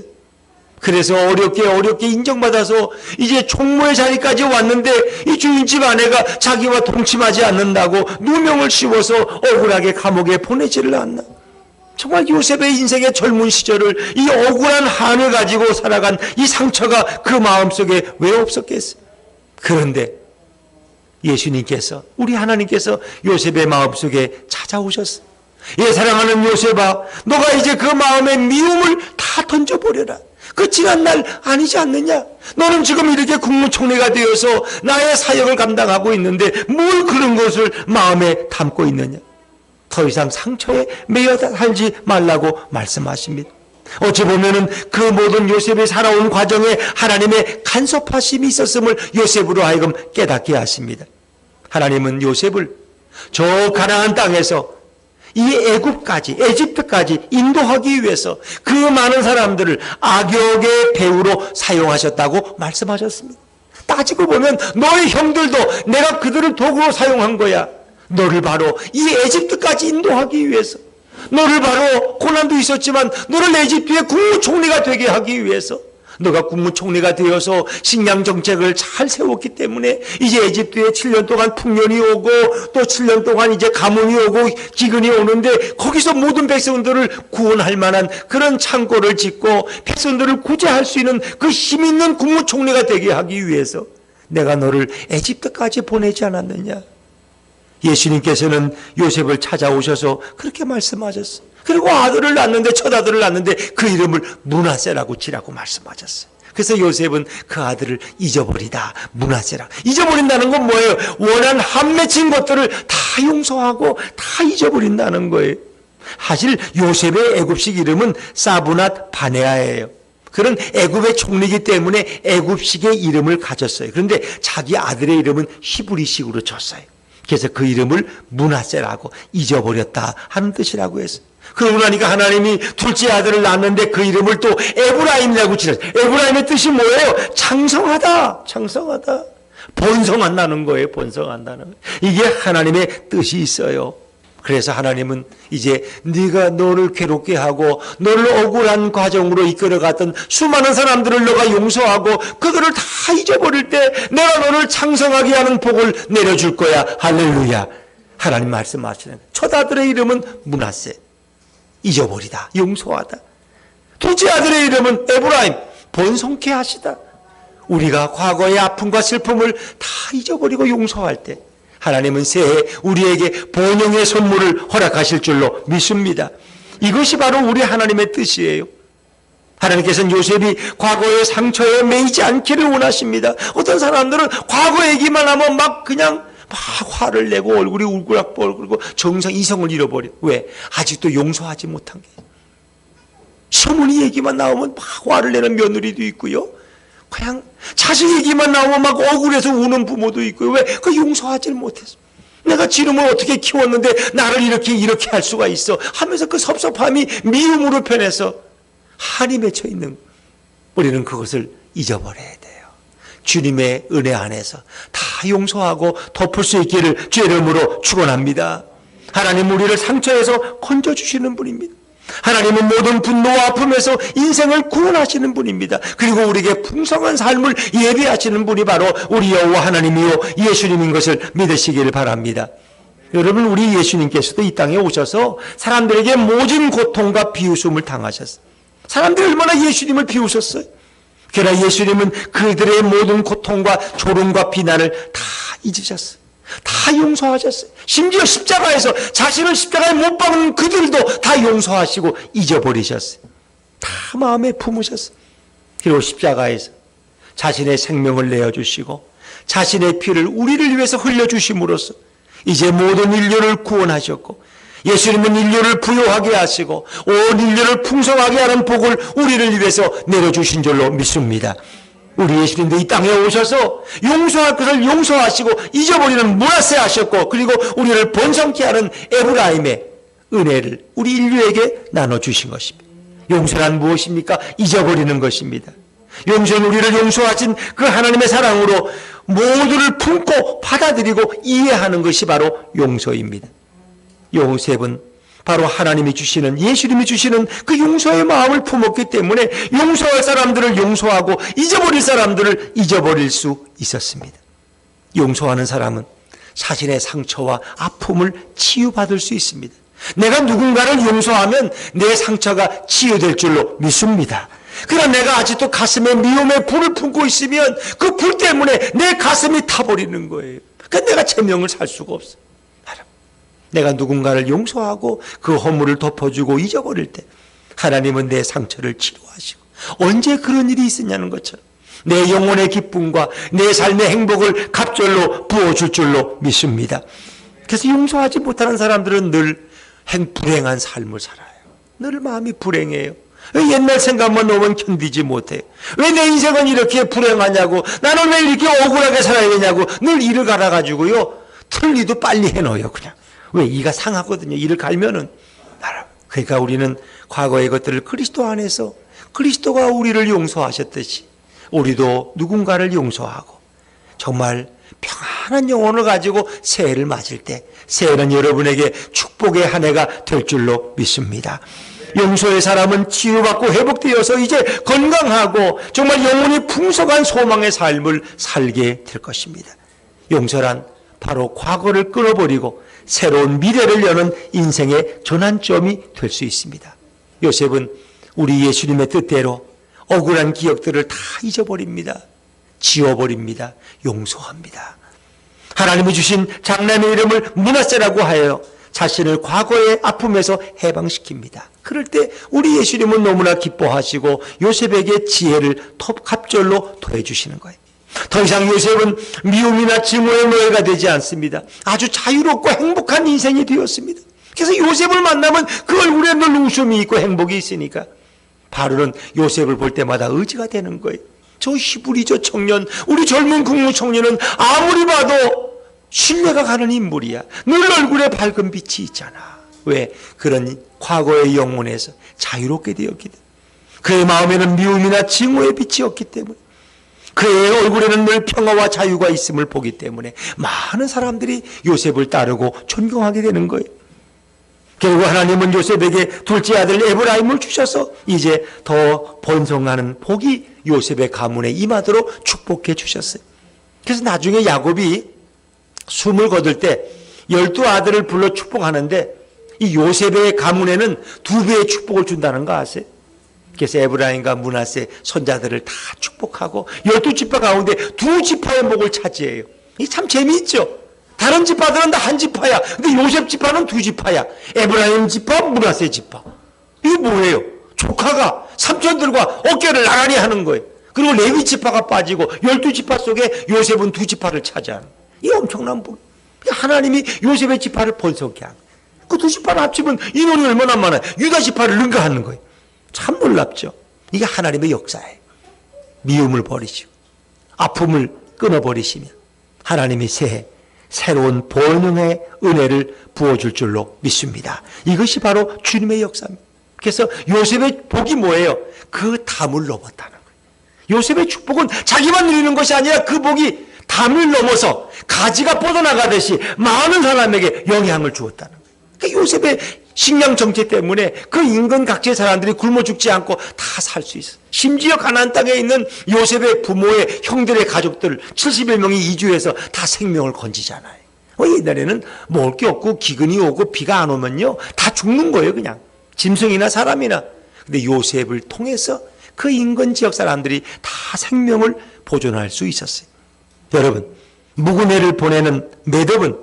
그래서 어렵게 인정받아서 이제 총무의 자리까지 왔는데 이 주인집 아내가 자기와 동침하지 않는다고 누명을 씌워서 억울하게 감옥에 보내지를 않나. 정말 요셉의 인생의 젊은 시절을 이 억울한 한을 가지고 살아간 이 상처가 그 마음속에 왜 없었겠어요? 그런데 예수님께서, 우리 하나님께서 요셉의 마음속에 찾아오셨어요. 예, 사랑하는 요셉아, 너가 이제 그 마음의 미움을 다 던져버려라. 그 지난 날 아니지 않느냐? 너는 지금 이렇게 국무총리가 되어서 나의 사역을 감당하고 있는데 뭘 그런 것을 마음에 담고 있느냐? 더 이상 상처에 매여 살지 말라고 말씀하십니다. 어찌 보면은 그 모든 요셉이 살아온 과정에 하나님의 간섭하심이 있었음을 요셉으로 하여금 깨닫게 하십니다. 하나님은 요셉을 저 가나안 땅에서 이 애굽까지, 에집트까지 인도하기 위해서 그 많은 사람들을 악역의 배우로 사용하셨다고 말씀하셨습니다. 따지고 보면 너의 형들도 내가 그들을 도구로 사용한 거야. 너를 바로 이 에집트까지 인도하기 위해서, 너를 바로 고난도 있었지만 너를 에집트의 국무총리가 되게 하기 위해서, 너가 국무총리가 되어서 식량 정책을 잘 세웠기 때문에 이제 에집트에 7년 동안 풍년이 오고 또 7년 동안 이제 가뭄이 오고 기근이 오는데 거기서 모든 백성들을 구원할 만한 그런 창고를 짓고 백성들을 구제할 수 있는 그 힘 있는 국무총리가 되게 하기 위해서 내가 너를 에집트까지 보내지 않았느냐. 예수님께서는 요셉을 찾아오셔서 그렇게 말씀하셨어요. 그리고 아들을 낳는데, 첫 아들을 낳는데 그 이름을 므낫세라고 지라고 말씀하셨어요. 그래서 요셉은 그 아들을 잊어버리다, 므낫세라. 잊어버린다는 건 뭐예요? 원한 한 맺힌 것들을 다 용서하고 다 잊어버린다는 거예요. 사실 요셉의 애굽식 이름은 사브낫 바네아예요. 그런 애굽의 총리이기 때문에 애굽식의 이름을 가졌어요. 그런데 자기 아들의 이름은 히브리식으로 줬어요. 그래서 그 이름을 므낫세라고, 잊어버렸다 하는 뜻이라고 했어요. 그러고 나니까 하나님이 둘째 아들을 낳았는데 그 이름을 또 에브라임이라고 지었어요. 에브라임의 뜻이 뭐예요? 창성하다, 번성한다는 거예요. 번성한다는 거예요. 이게 하나님의 뜻이 있어요. 그래서 하나님은 이제 네가 너를 괴롭게 하고 너를 억울한 과정으로 이끌어갔던 수많은 사람들을 너가 용서하고 그들을 다 잊어버릴 때 내가 너를 창성하게 하는 복을 내려줄 거야. 할렐루야. 하나님 말씀하시는 첫 아들의 이름은 므낫세, 잊어버리다, 용서하다. 둘째 아들의 이름은 에브라임, 번성케 하시다. 우리가 과거의 아픔과 슬픔을 다 잊어버리고 용서할 때 하나님은 새해 우리에게 번영의 선물을 허락하실 줄로 믿습니다. 이것이 바로 우리 하나님의 뜻이에요. 하나님께서는 요셉이 과거의 상처에 매이지 않기를 원하십니다. 어떤 사람들은 과거 얘기만 하면 막 그냥 막 화를 내고 얼굴이 울그락불그고 정상 이성을 잃어버려. 왜? 아직도 용서하지 못한 게. 시어머니 얘기만 나오면 막 화를 내는 며느리도 있고요. 그냥 자식 얘기만 나오면 막 억울해서 우는 부모도 있고요. 왜? 그 용서하지를 못했어. 내가 지름을 어떻게 키웠는데 나를 이렇게 할 수가 있어 하면서 그 섭섭함이 미움으로 변해서 한이 맺혀 있는, 우리는 그것을 잊어버려야 돼요. 주님의 은혜 안에서 다 용서하고 덮을 수 있기를 주의 이름으로 축원합니다. 하나님 우리를 상처에서 건져주시는 분입니다. 하나님은 모든 분노와 아픔에서 인생을 구원하시는 분입니다. 그리고 우리에게 풍성한 삶을 예비하시는 분이 바로 우리 여호와 하나님이요 예수님인 것을 믿으시기를 바랍니다. 여러분, 우리 예수님께서도 이 땅에 오셔서 사람들에게 모진 고통과 비웃음을 당하셨어요. 사람들이 얼마나 예수님을 비웃었어요. 그러나 예수님은 그들의 모든 고통과 조롱과 비난을 다 잊으셨어요. 다 용서하셨어요. 심지어 십자가에서 자신을 십자가에 못 박은 그들도 다 용서하시고 잊어버리셨어요. 다 마음에 품으셨어요. 그리고 십자가에서 자신의 생명을 내어주시고 자신의 피를 우리를 위해서 흘려주심으로써 이제 모든 인류를 구원하셨고, 예수님은 인류를 부요하게 하시고 온 인류를 풍성하게 하는 복을 우리를 위해서 내려주신 줄로 믿습니다. 우리 예수님도 이 땅에 오셔서 용서할 것을 용서하시고 잊어버리는 므낫세 하셨고, 그리고 우리를 번성케 하는 에브라임의 은혜를 우리 인류에게 나눠주신 것입니다. 용서란 무엇입니까? 잊어버리는 것입니다. 용서는 우리를 용서하신 그 하나님의 사랑으로 모두를 품고 받아들이고 이해하는 것이 바로 용서입니다. 요셉은 바로 하나님이 주시는, 예수님이 주시는 그 용서의 마음을 품었기 때문에 용서할 사람들을 용서하고 잊어버릴 사람들을 잊어버릴 수 있었습니다. 용서하는 사람은 자신의 상처와 아픔을 치유받을 수 있습니다. 내가 누군가를 용서하면 내 상처가 치유될 줄로 믿습니다. 그러나 내가 아직도 가슴에 미움의 불을 품고 있으면 그 불 때문에 내 가슴이 타버리는 거예요. 그러니까 내가 체명을 살 수가 없어. 내가 누군가를 용서하고 그 허물을 덮어주고 잊어버릴 때 하나님은 내 상처를 치료하시고, 언제 그런 일이 있었냐는 것처럼 내 영혼의 기쁨과 내 삶의 행복을 갑절로 부어줄 줄로 믿습니다. 그래서 용서하지 못하는 사람들은 늘 불행한 삶을 살아요. 늘 마음이 불행해요. 왜 옛날 생각만 오면 견디지 못해요. 왜 내 인생은 이렇게 불행하냐고, 나는 왜 이렇게 억울하게 살아야 되냐고 늘 일을 갈아가지고요 틀리도 빨리 해놓아요. 그냥 왜? 이가 상하거든요. 이를 갈면은. 그러니까 우리는 과거의 것들을 그리스도 안에서, 그리스도가 우리를 용서하셨듯이 우리도 누군가를 용서하고 정말 평안한 영혼을 가지고 새해를 맞을 때, 새해는 여러분에게 축복의 한 해가 될 줄로 믿습니다. 용서의 사람은 치유받고 회복되어서 이제 건강하고 정말 영혼이 풍성한 소망의 삶을 살게 될 것입니다. 용서란 바로 과거를 끊어버리고 새로운 미래를 여는 인생의 전환점이 될 수 있습니다. 요셉은 우리 예수님의 뜻대로 억울한 기억들을 다 잊어버립니다. 지워버립니다. 용서합니다. 하나님이 주신 장남의 이름을 므낫세라고 하여 자신을 과거의 아픔에서 해방시킵니다. 그럴 때 우리 예수님은 너무나 기뻐하시고 요셉에게 지혜를 갑절로 더해주시는 거예요. 더 이상 요셉은 미움이나 증오의 노예가 되지 않습니다. 아주 자유롭고 행복한 인생이 되었습니다. 그래서 요셉을 만나면 그 얼굴에 늘 웃음이 있고 행복이 있으니까 바로는 요셉을 볼 때마다 의지가 되는 거예요. 저 히브리 저 청년, 우리 젊은 국무총리는 아무리 봐도 신뢰가 가는 인물이야. 늘 얼굴에 밝은 빛이 있잖아. 왜? 그런 과거의 영혼에서 자유롭게 되었기 때문에, 그의 마음에는 미움이나 증오의 빛이 없기 때문에, 그의 얼굴에는 늘 평화와 자유가 있음을 보기 때문에 많은 사람들이 요셉을 따르고 존경하게 되는 거예요. 결국 하나님은 요셉에게 둘째 아들 에브라임을 주셔서 이제 더 번성하는 복이 요셉의 가문에 임하도록 축복해 주셨어요. 그래서 나중에 야곱이 숨을 거둘 때 12아들을 불러 축복하는데 이 요셉의 가문에는 2배의 축복을 준다는 거 아세요? 그래서 에브라임과 므낫세 손자들을 다 축복하고 12지파 가운데 2지파의 복을 차지해요. 이게 참 재미있죠. 다른 지파들은 다 한 지파야. 근데 요셉 지파는 2지파야. 에브라임 지파, 므낫세 지파. 이게 뭐예요? 조카가 삼촌들과 어깨를 나란히 하는 거예요. 그리고 레위 지파가 빠지고 12지파 속에 요셉은 2지파를 차지하는 거예요. 이 엄청난 복. 하나님이 요셉의 지파를 번성케 하는 거예요. 그 2지파를 합치면 인원이 얼마나 많아요. 유다 지파를 능가하는 거예요. 참 놀랍죠. 이게 하나님의 역사예요. 미움을 버리시고 아픔을 끊어버리시면 하나님이 새해 새로운 번영의 은혜를 부어줄 줄로 믿습니다. 이것이 바로 주님의 역사입니다. 그래서 요셉의 복이 뭐예요? 그 담을 넘었다는 거예요. 요셉의 축복은 자기만 누리는 것이 아니라 그 복이 담을 넘어서 가지가 뻗어나가듯이 많은 사람에게 영향을 주었다는 거예요. 그러니까 요셉의 식량 정책 때문에 그 인근 각지의 사람들이 굶어 죽지 않고 다 살 수 있어요. 심지어 가나안 땅에 있는 요셉의 부모의 형들의 가족들 71명이 이주해서 다 생명을 건지잖아요. 옛날에는 먹을 게 없고 기근이 오고 비가 안 오면요 다 죽는 거예요. 그냥 짐승이나 사람이나. 근데 요셉을 통해서 그 인근 지역 사람들이 다 생명을 보존할 수 있었어요. 여러분, 묵은 애를 보내는 매듭은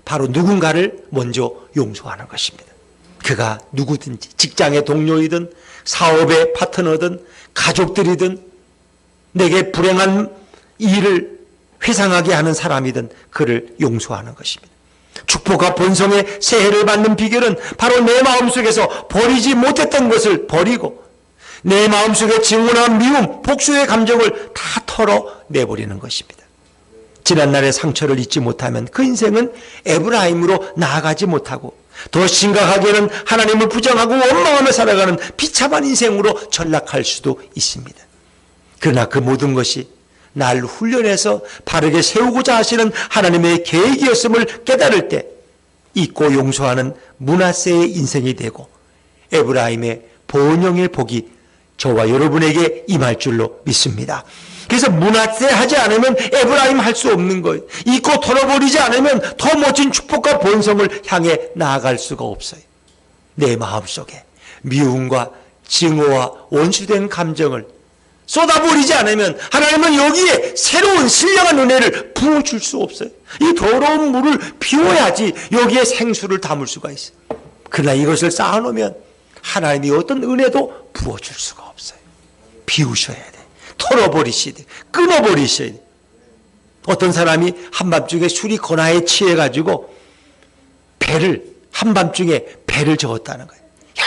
바로 누군가를 먼저 용서하는 것입니다. 그가 누구든지 직장의 동료이든 사업의 파트너든 가족들이든 내게 불행한 일을 회상하게 하는 사람이든 그를 용서하는 것입니다. 축복과 번성의 새해를 받는 비결은 바로 내 마음속에서 버리지 못했던 것을 버리고 내 마음속에 증오나 미움, 복수의 감정을 다 털어내버리는 것입니다. 지난날의 상처를 잊지 못하면 그 인생은 에브라임으로 나아가지 못하고 더 심각하게는 하나님을 부정하고 원망하며 살아가는 비참한 인생으로 전락할 수도 있습니다. 그러나 그 모든 것이 날 훈련해서 바르게 세우고자 하시는 하나님의 계획이었음을 깨달을 때 잊고 용서하는 므낫세의 인생이 되고 에브라임의 번영의 복이 저와 여러분에게 임할 줄로 믿습니다. 그래서 므낫세 하지 않으면 에브라임 할 수 없는 거예요. 잊고 털어버리지 않으면 더 멋진 축복과 번성을 향해 나아갈 수가 없어요. 내 마음속에 미움과 증오와 원수된 감정을 쏟아버리지 않으면 하나님은 여기에 새로운 신령한 은혜를 부어줄 수 없어요. 이 더러운 물을 비워야지 여기에 생수를 담을 수가 있어요. 그러나 이것을 쌓아놓으면 하나님이 어떤 은혜도 부어줄 수가 없어요. 비우셔야 돼. 털어버리셔야 돼. 끊어버리셔야 돼. 어떤 사람이 한밤중에 술이 권하에 취해가지고 한밤중에 배를 저었다는 거예요.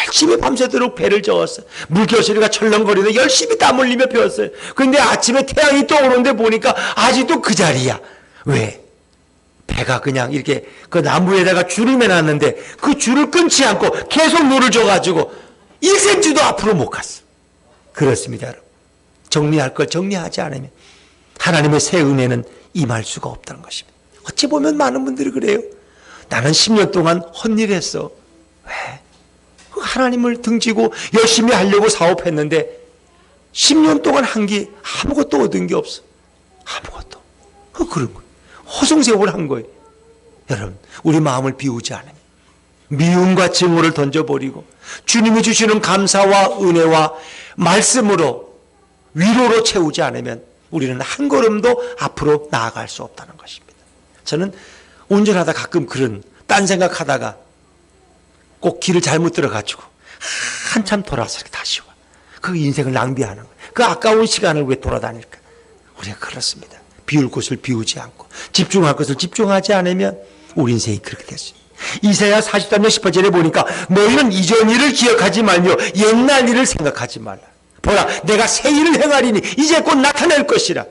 열심히 밤새도록 배를 저었어요. 물결소리가 철렁거리는데 열심히 땀 흘리며 배웠어요. 그런데 아침에 태양이 떠오르는데 보니까 아직도 그 자리야. 왜? 배가 그냥 이렇게 그 나무에다가 줄을 매놨는데 그 줄을 끊지 않고 계속 물을 줘가지고 1cm도 앞으로 못 갔어. 그렇습니다, 여러분. 정리할 걸 정리하지 않으면 하나님의 새 은혜는 임할 수가 없다는 것입니다. 어찌 보면 많은 분들이 그래요. 나는 10년 동안 헛일했어. 왜? 하나님을 등지고 열심히 하려고 사업했는데 10년 동안 한 게 아무것도 얻은 게 없어. 아무것도. 그런 거예요. 허송세월 한 거예요. 여러분, 우리 마음을 비우지 않으면 미움과 증오를 던져버리고 주님이 주시는 감사와 은혜와 말씀으로 위로로 채우지 않으면 우리는 한 걸음도 앞으로 나아갈 수 없다는 것입니다. 저는 운전하다 가끔 그런 딴 생각하다가 꼭 길을 잘못 들어가지고 한참 돌아서 이렇게 다시 와. 그 인생을 낭비하는 거예요. 그 아까운 시간을 왜 돌아다닐까? 우리가 그렇습니다. 비울 곳을 비우지 않고 집중할 것을 집중하지 않으면 우리 인생이 그렇게 됐습니다. 이사야 43장 18절에 보니까 너희는 이전 일을 기억하지 말며 옛날 일을 생각하지 말라. 보라, 내가 새 일을 행하리니 이제 곧 나타낼 것이라.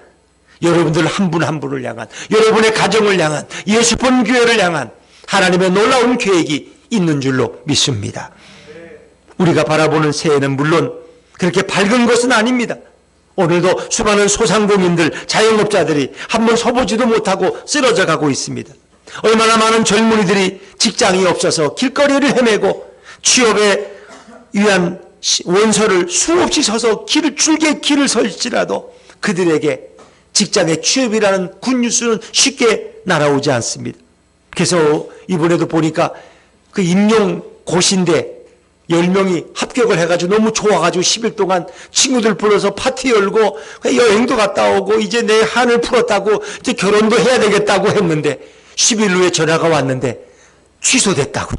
여러분들 한 분 한 분을 향한, 여러분의 가정을 향한, 예수본 교회를 향한 하나님의 놀라운 계획이 있는 줄로 믿습니다. 우리가 바라보는 새해는 물론 그렇게 밝은 것은 아닙니다. 오늘도 수많은 소상공인들, 자영업자들이 한번 서보지도 못하고 쓰러져 가고 있습니다. 얼마나 많은 젊은이들이 직장이 없어서 길거리를 헤매고 취업에 위한 원서를 수없이 서서 줄게 길을 설지라도 그들에게 직장의 취업이라는 굿뉴스는 쉽게 날아오지 않습니다. 그래서 이번에도 보니까 그 임용 고시인데 10명이 합격을 해가지고 너무 좋아가지고 10일 동안 친구들 불러서 파티 열고 여행도 갔다 오고 이제 내 한을 풀었다고 이제 결혼도 해야 되겠다고 했는데 10일 후에 전화가 왔는데 취소됐다고.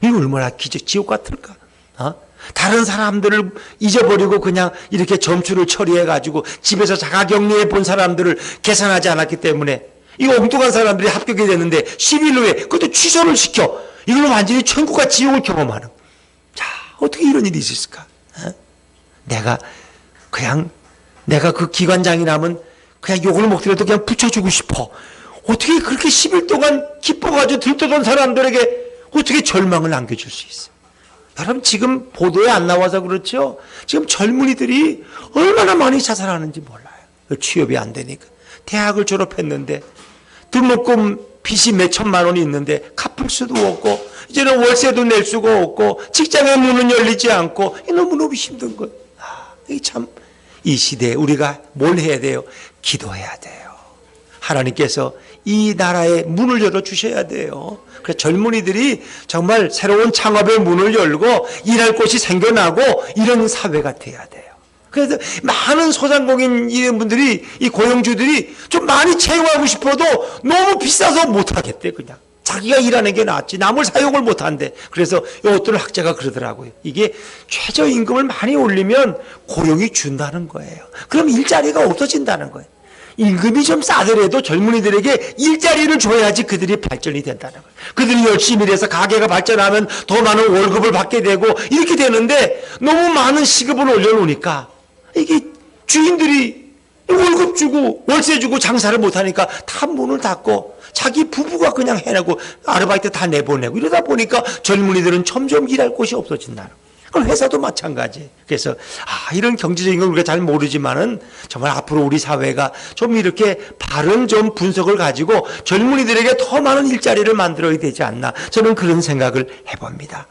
이거 얼마나 지옥 같을까? 다른 사람들을 잊어버리고 그냥 이렇게 점수를 처리해가지고 집에서 자가격리해 본 사람들을 계산하지 않았기 때문에 이 엉뚱한 사람들이 합격이 됐는데 10일 후에 그것도 취소를 시켜. 이걸로 완전히 천국과 지옥을 경험하는. 자, 어떻게 이런 일이 있을까? 내가 그 기관장이라면 그냥 욕을 먹더라도 그냥 붙여주고 싶어. 어떻게 그렇게 10일 동안 기뻐가지고 들떠던 사람들에게 어떻게 절망을 안겨줄 수 있어? 여러분 지금 보도에 안 나와서 그렇죠? 지금 젊은이들이 얼마나 많이 자살하는지 몰라요. 취업이 안 되니까. 대학을 졸업했는데 등록금 빚이 몇 천만 원이 있는데 갚을 수도 없고 이제는 월세도 낼 수가 없고 직장의 문은 열리지 않고 너무너무 힘든 거예요. 이 시대에 우리가 뭘 해야 돼요? 기도해야 돼요. 하나님께서 이 나라의 문을 열어주셔야 돼요. 그래서 젊은이들이 정말 새로운 창업의 문을 열고 일할 곳이 생겨나고 이런 사회가 돼야 돼요. 그래서 많은 소상공인 이런 분들이 이 고용주들이 좀 많이 채용하고 싶어도 너무 비싸서 못하겠대. 그냥 자기가 일하는 게 낫지 남을 사용을 못한대. 그래서 어떤 학자가 그러더라고요. 이게 최저임금을 많이 올리면 고용이 준다는 거예요. 그럼 일자리가 없어진다는 거예요. 임금이 좀 싸더라도 젊은이들에게 일자리를 줘야지 그들이 발전이 된다는 거예요. 그들이 열심히 일해서 가게가 발전하면 더 많은 월급을 받게 되고 이렇게 되는데 너무 많은 시급을 올려놓으니까 이게 주인들이 월급 주고 월세 주고 장사를 못하니까 다 문을 닫고 자기 부부가 그냥 해내고 아르바이트 다 내보내고 이러다 보니까 젊은이들은 점점 일할 곳이 없어진다는 거예요. 그럼 회사도 마찬가지. 그래서 이런 경제적인 걸 우리가 잘 모르지만은 정말 앞으로 우리 사회가 좀 이렇게 바른 좀 분석을 가지고 젊은이들에게 더 많은 일자리를 만들어야 되지 않나 저는 그런 생각을 해봅니다.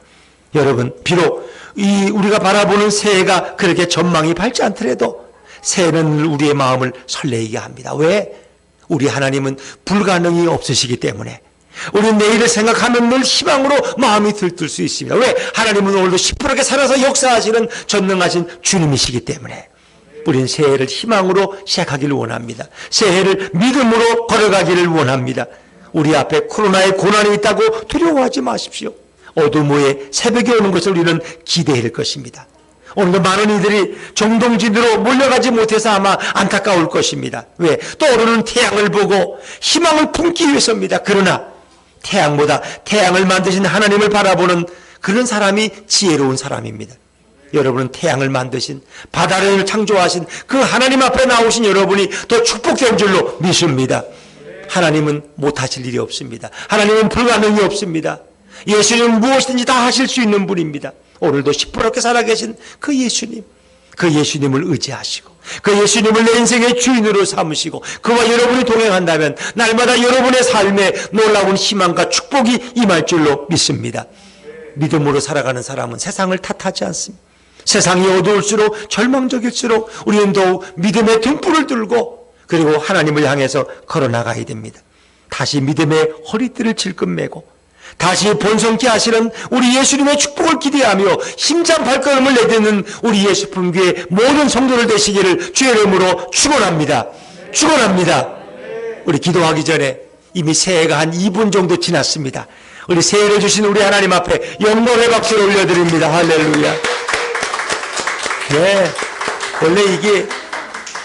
여러분 비록 우리가 바라보는 새해가 그렇게 전망이 밝지 않더라도 새해는 우리의 마음을 설레게 합니다. 왜? 우리 하나님은 불가능이 없으시기 때문에 우리는 내일을 생각하면 늘 희망으로 마음이 들뜰 수 있습니다. 왜? 하나님은 오늘도 시퍼렇게 살아서 역사하시는 전능하신 주님이시기 때문에 우리는 새해를 희망으로 시작하기를 원합니다. 새해를 믿음으로 걸어가기를 원합니다. 우리 앞에 코로나의 고난이 있다고 두려워하지 마십시오. 어둠 후에 새벽이 오는 것을 우리는 기대할 것입니다. 오늘도 많은 이들이 정동진으로 몰려가지 못해서 아마 안타까울 것입니다. 왜? 떠오르는 태양을 보고 희망을 품기 위해서입니다. 그러나 태양보다 태양을 만드신 하나님을 바라보는 그런 사람이 지혜로운 사람입니다. 여러분은 태양을 만드신 바다를 창조하신 그 하나님 앞에 나오신 여러분이 더 축복된 줄로 믿습니다. 하나님은 못하실 일이 없습니다. 하나님은 불가능이 없습니다. 예수님은 무엇이든지 다 하실 수 있는 분입니다. 오늘도 시퍼렇게 살아계신 그 예수님을 의지하시고 그 예수님을 내 인생의 주인으로 삼으시고 그와 여러분이 동행한다면 날마다 여러분의 삶에 놀라운 희망과 축복이 임할 줄로 믿습니다. 믿음으로 살아가는 사람은 세상을 탓하지 않습니다. 세상이 어두울수록 절망적일수록 우리는 더욱 믿음의 등불을 들고 그리고 하나님을 향해서 걸어나가야 됩니다. 다시 믿음의 허리띠를 질끈 매고 다시 본성케 하시는 우리 예수님의 축복을 기대하며 힘찬 발걸음을 내딛는 우리 예수품교회 모든 성도들 되시기를 주의 이름으로 축원합니다. 축원합니다. 우리 기도하기 전에 이미 새해가 한 2분 정도 지났습니다. 우리 새해를 주신 우리 하나님 앞에 영광의 박수를 올려드립니다. 할렐루야. 네, 원래 이게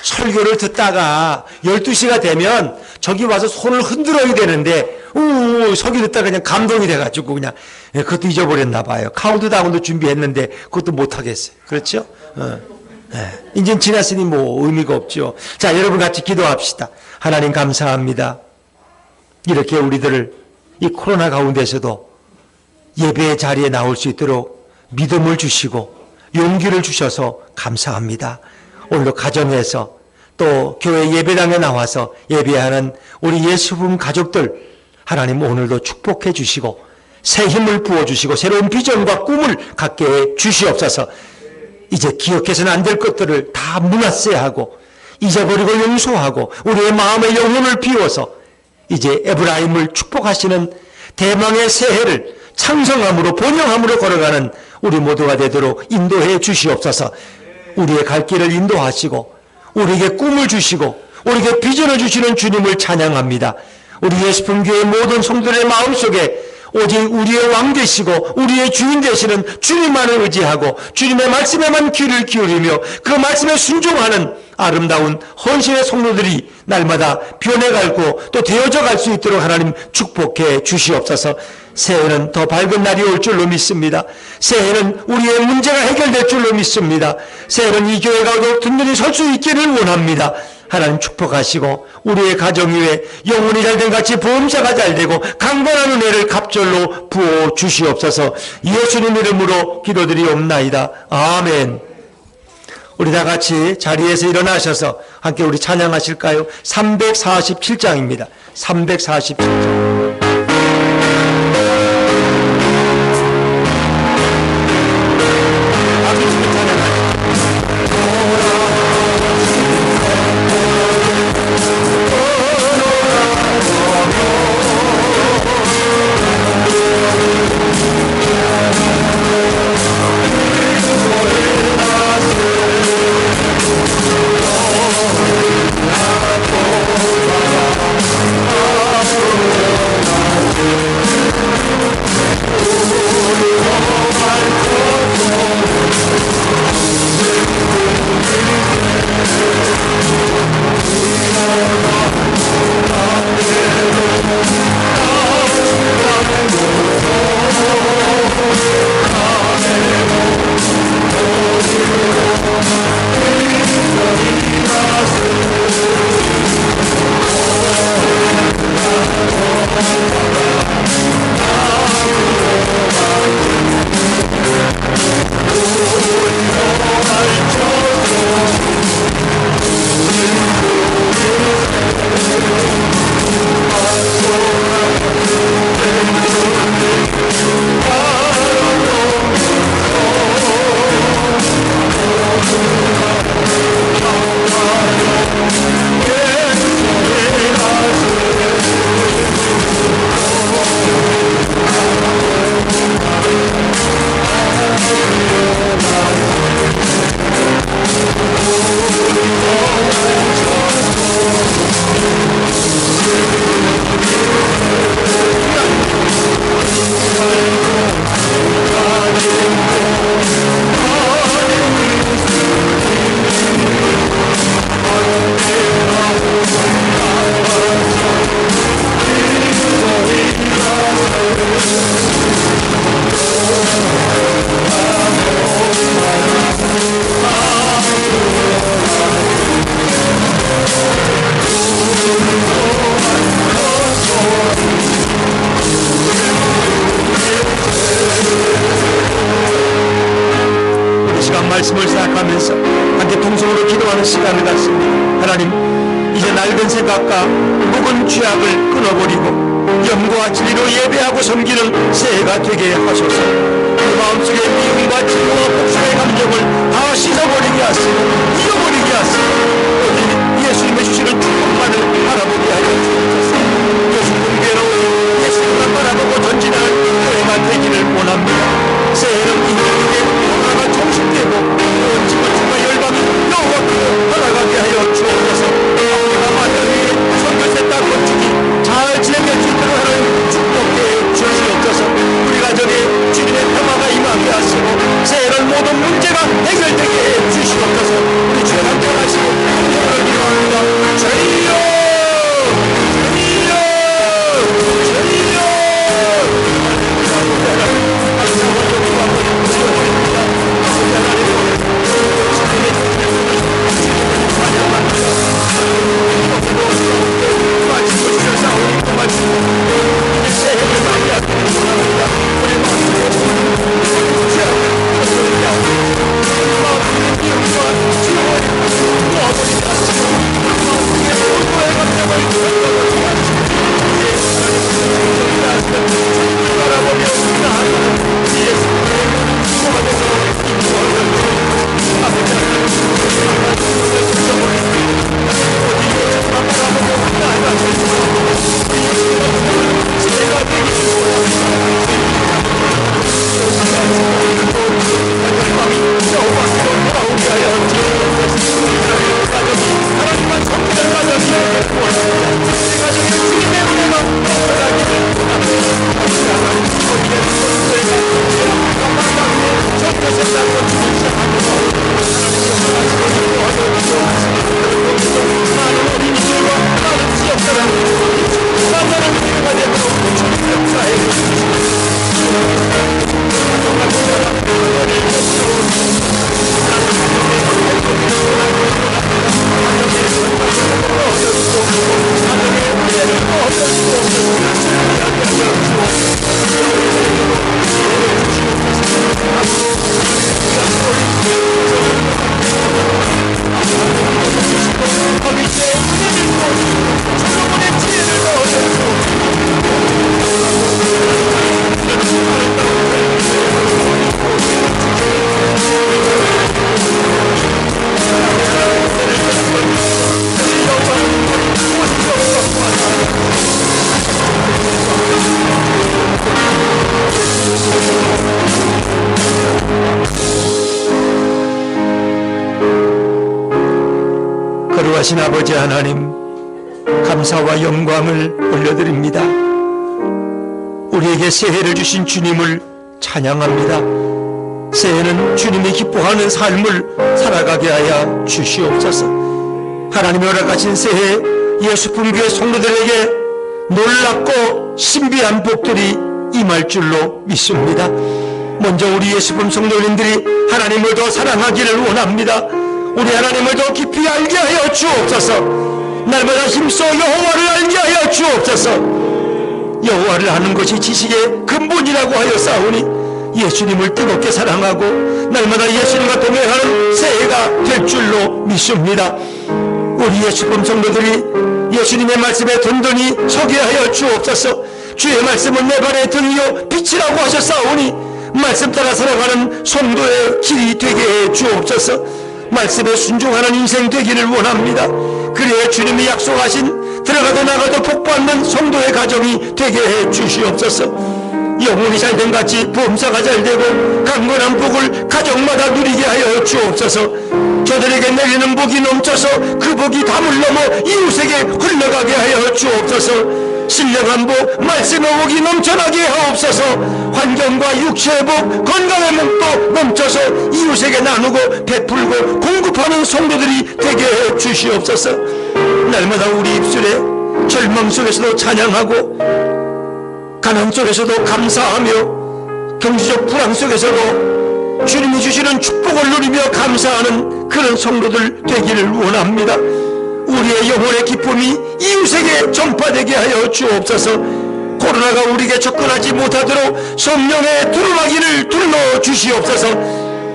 설교를 듣다가 12시가 되면 저기 와서 손을 흔들어야 되는데 설교 듣다가 그냥 감동이 돼가지고 그냥 그것도 잊어버렸나 봐요. 카운트다운도 준비했는데 그것도 못하겠어요. 그렇죠? 이제 지났으니 뭐 의미가 없죠. 자, 여러분 같이 기도합시다. 하나님 감사합니다. 이렇게 우리들을 이 코로나 가운데서도 예배의 자리에 나올 수 있도록 믿음을 주시고 용기를 주셔서 감사합니다. 오늘도 가정에서 또 교회 예배당에 나와서 예배하는 우리 예수분 가족들 하나님 오늘도 축복해 주시고 새 힘을 부어주시고 새로운 비전과 꿈을 갖게 해 주시옵소서. 이제 기억해서는 안 될 것들을 다 문화세하고 잊어버리고 용서하고 우리의 마음의 영혼을 비워서 이제 에브라임을 축복하시는 대망의 새해를 창성함으로 번영함으로 걸어가는 우리 모두가 되도록 인도해 주시옵소서. 우리의 갈 길을 인도하시고 우리에게 꿈을 주시고 우리에게 비전을 주시는 주님을 찬양합니다. 우리 예수품교회 모든 성도들의 마음속에 오직 우리의 왕 되시고 우리의 주인 되시는 주님만을 의지하고 주님의 말씀에만 귀를 기울이며 그 말씀에 순종하는 아름다운 헌신의 성도들이 날마다 변해가고 또 되어져 갈 수 있도록 하나님 축복해 주시옵소서. 새해는 더 밝은 날이 올 줄로 믿습니다. 새해는 우리의 문제가 해결될 줄로 믿습니다. 새해는 이 교회가 더욱 든든히 설 수 있기를 원합니다. 하나님 축복하시고 우리의 가정 위에 영혼이 잘된 같이 보험사가 잘되고 강건한 은혜를 갑절로 부어 주시옵소서. 예수님 이름으로 기도드리옵나이다. 아멘. 우리 다 같이 자리에서 일어나셔서 함께 우리 찬양하실까요? 347장입니다. 347장. 말씀을 생각하면서 함께 통성으로 기도하는 시간을 갖습니다. 하나님, 이제 낡은 생각과 묵은 죄악을 끊어버리고 영과 진리로 예배하고 섬기는 새해가 되게 하소서. 그 마음속에 미움과 증오와 복수의 감정을 다 씻어버리게 하시고 잊어버리게 하시고 오직 예수님의 주시는 축복만을 바라보게 하여 주옵소서. 예수님께로 예수님만 바라보고 전진하는 교회가 되기를 원합니다. 새해는 인류에게 하나가 종식되고 온 지구와 열방이 여호와께로 돌아가게 하여 주옵소서. 우리가 마녀의 선교세 땅 건축이 잘 진행될 수 있도록 하는 축복해 주시옵소서. 우리 가정에 주님의 평화가 임하게 하소서. 거룩하신 아버지 하나님, 감사와 영광을 올려드립니다. 우리에게 새해를 주신 주님을 찬양합니다. 새해는 주님이 기뻐하는 삶을 살아가게 하여 주시옵소서. 하나님이 허락하신 새해 예수품교회 성도들에게 놀랍고 신비한 복들이 임할 줄로 믿습니다. 먼저 우리 예수품 성도님들이 하나님을 더 사랑하기를 원합니다. 우리 하나님을 더 깊이 알게 하여 주옵소서. 날마다 힘써 여호와를 알게 하여 주옵소서. 여호와를 아는 것이 지식의 근본이라고 하여 싸우니 예수님을 뜨겁게 사랑하고 날마다 예수님과 동행하는 새해가 될 줄로 믿습니다. 우리 예수품 성도들이 예수님의 말씀에 든든히 서게 하여 주옵소서. 주의 말씀은 내 발의 등이요 빛이라고 하셨사오니 말씀 따라 살아가는 성도의 길이 되게 해 주옵소서. 말씀에 순종하는 인생 되기를 원합니다. 그래야 주님이 약속하신 들어가도 나가도 복받는 성도의 가정이 되게 해 주시옵소서. 영혼이 잘된 같이 범사가 잘되고 강건한 복을 가정마다 누리게 하여 주옵소서. 저들에게 내리는 복이 넘쳐서 그 복이 담을 넘어 이웃에게 흘러가게 하여 주옵소서. 신령한 복, 말씀의 복이 넘쳐나게 하옵소서. 환경과 육체의 복, 건강의 복도 넘쳐서 이웃에게 나누고 베풀고 공급하는 성도들이 되게 해 주시옵소서. 날마다 우리 입술에 절망 속에서도 찬양하고 가난 속에서도 감사하며 경제적 불황 속에서도 주님이 주시는 축복을 누리며 감사하는 그런 성도들 되기를 원합니다. 우리의 영혼의 기쁨이 이웃에게 전파되게 하여 주옵소서. 코로나가 우리에게 접근하지 못하도록 성령의 두루마기를 둘러 주시옵소서.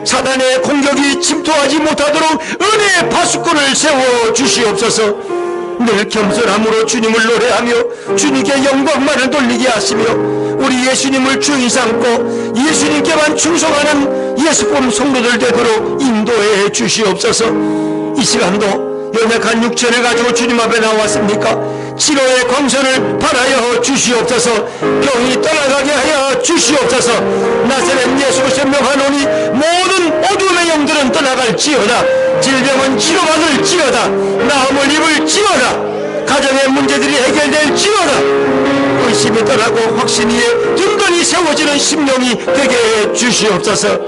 사단의 공격이 침투하지 못하도록 은혜의 파수꾼을 세워 주시옵소서. 늘 겸손함으로 주님을 노래하며 주님께 영광만을 돌리게 하시며 우리 예수님을 주인 삼고 예수님께만 충성하는 예수품 성도들 되도록 인도해 주시옵소서. 이 시간도 연약한 육체를 가지고 주님 앞에 나왔습니까? 치료의 광선을 발하여 주시옵소서. 병이 떠나가게 하여 주시옵소서. 나사렛 예수를宣명하노니 모든 어둠의 영들은 떠나갈지어다. 질병은 치료받을지어다. 나음을 입을지어다. 가정의 문제들이 해결될지어다. 의심이 떠나고 확신 위에 든든히 세워지는 심령이 되게 해 주시옵소서.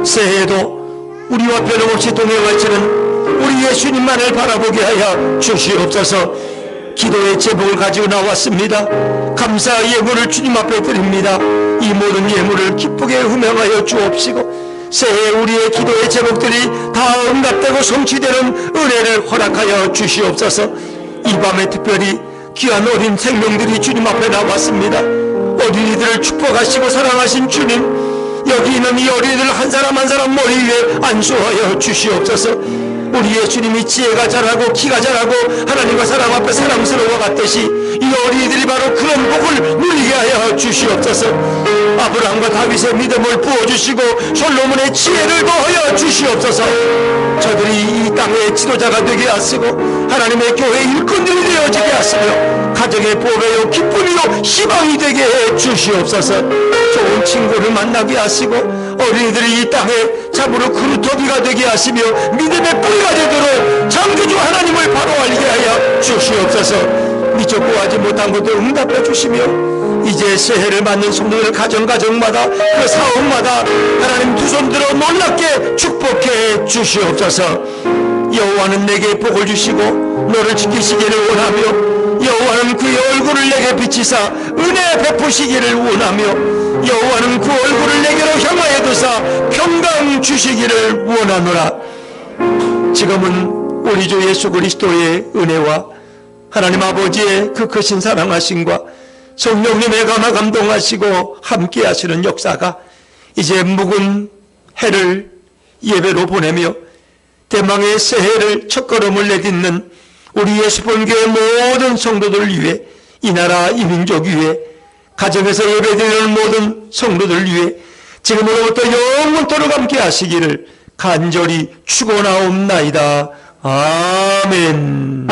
새해에도 우리와 변함없이 동행할지는 우리 예수님만을 바라보게 하여 주시옵소서. 기도의 제목을 가지고 나왔습니다. 감사 예물을 주님 앞에 드립니다. 이 모든 예물을 기쁘게 흠양하여 주옵시고 새해 우리의 기도의 제목들이 다 응답되고 성취되는 은혜를 허락하여 주시옵소서. 이 밤에 특별히 귀한 어린 생명들이 주님 앞에 나왔습니다. 어린이들을 축복하시고 사랑하신 주님, 여기 있는 이 어린이들 한 사람 한 사람 머리 위에 안수하여 주시옵소서. 우리 예수님이 지혜가 자라고 키가 자라고 하나님과 사람 앞에 사랑스러워 갔듯이 이 어린이들이 바로 그런 복을 누리게 하여 주시옵소서. 아브라함과 다윗의 믿음을 부어주시고 솔로몬의 지혜를 더하여 주시옵소서. 저들이 이 땅의 지도자가 되게 하시고 하나님의 교회의 일꾼들이 되어지게 하시며 가정의 보배요 기쁨이요 희망이 되게 해 주시옵소서. 좋은 친구를 만나게 하시고 어린이들이 이 땅에 참으로 그루터기가 되게 하시며 믿음의 뿌리가 되도록 창조주 하나님을 바로 알게 하여 주시옵소서. 미처 구하지 못한 것도 응답해 주시며 이제 새해를 맞는 성도들 가정마다 그 사업마다 하나님 두 손 손들어 놀랍게 축복해 주시옵소서. 여호와는 내게 복을 주시고 너를 지키시기를 원하며 여호와는 그의 얼굴을 내게 비치사 은혜 베푸시기를 원하며 여호와는 그 얼굴을 내게로 향하여 두사 평강 주시기를 원하노라. 지금은 우리 주 예수 그리스도의 은혜와 하나님 아버지의 그 크신 사랑하심과 성령님의 감화 감동하시고 함께 하시는 역사가 이제 묵은 해를 예배로 보내며 대망의 새해를 첫걸음을 내딛는 우리 예수본교의 모든 성도들 위해, 이 나라 이 민족 위해, 가정에서 예배드리는 모든 성도들 위해 지금으로부터 영원토록 함께 하시기를 간절히 축원하옵나이다. 아멘.